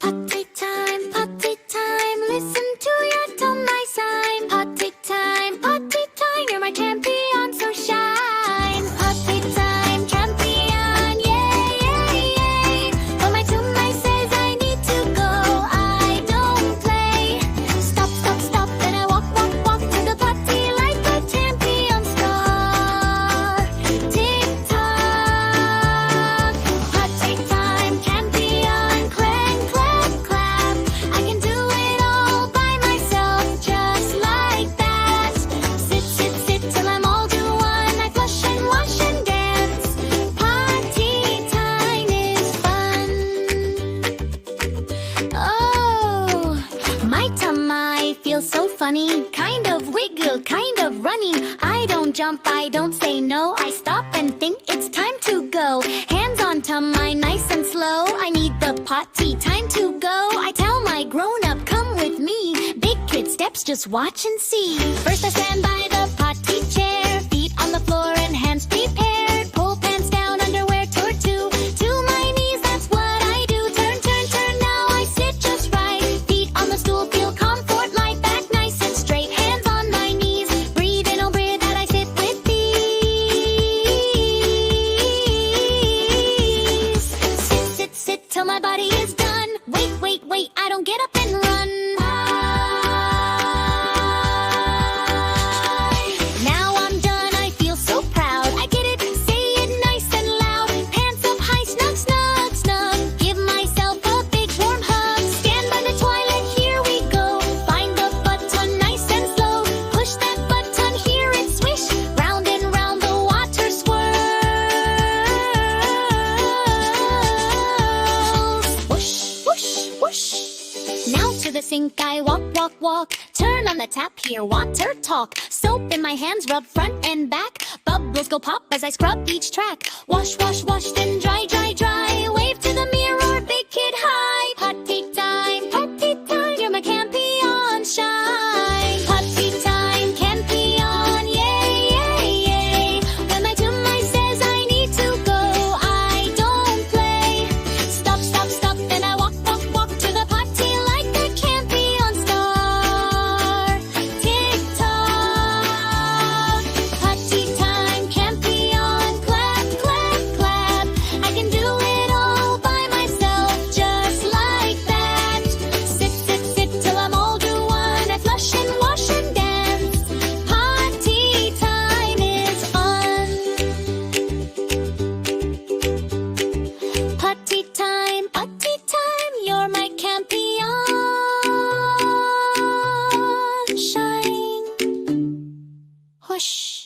potty time, listen to your tongue, my sign. Potty time, you're my champion, so shine. Potty time champion, yay, yay, yay. When my tummy says I need to go, I don't play. Stop, stop, stop, then I walk, walk, walk to the potty like a champion star. Tick tock, potty time champion, clang, clap, clap. I can do it all by myself, just like that. Sit, sit, sit till I'm all to one. I flush and wash and dance. Potty time is fun. Oh, my tummy feels so funny. Kind of wiggle, kind of running. I don't jump, I don't say no. I stop and think it's time to go. Hands on tummy, nice and slow. I need the potty time to go. I tell my grown-up, come with me. Big kid steps, just watch and see. First I stand by the potty chair. Feet on the floor and hands prepared. Pull pants down, underwear toward two. To my knees, that's what I do. Turn, turn, turn, now I sit just right. Feet on the stool, feel comfort, lie back nice and straight. Hands on my knees, breathe in, oh breathe that I sit with ease. Sit, sit, sit till my body is done. Wait, wait, wait, I don't get up and run. Now I'm done, I feel so proud. I get it, say it nice and loud. Pants up high, snug, snug, snug. Give myself a big warm hug. Stand by the toilet, here we go. Find the button nice and slow. Push that button, hear it swish. Round and round the water swirls. Whoosh, whoosh, whoosh. Now to the sink I walk, walk, walk. Turn on the tap, hear water talk. Soap in my hands, rub front and back. Bubbles go pop as I scrub each track. Wash, wash, wash, then dry, dry, dry. Wave to the mirror, big kid high. Potty time, you're my champion, shine. Potty time, champion, yay, yay, yay. When my tummy says I need to go, I don't play. Stop, stop, stop, then I walk, walk, walk to the potty like a champion star. Tick tock, potty time champion, clap, clap, clap. I can do it all by myself, just like that. Sit, sit, sit till I'm all to one. I flush and wash and dance. Potty time is fun. Potty time, you're my champion. Shine. Whoosh.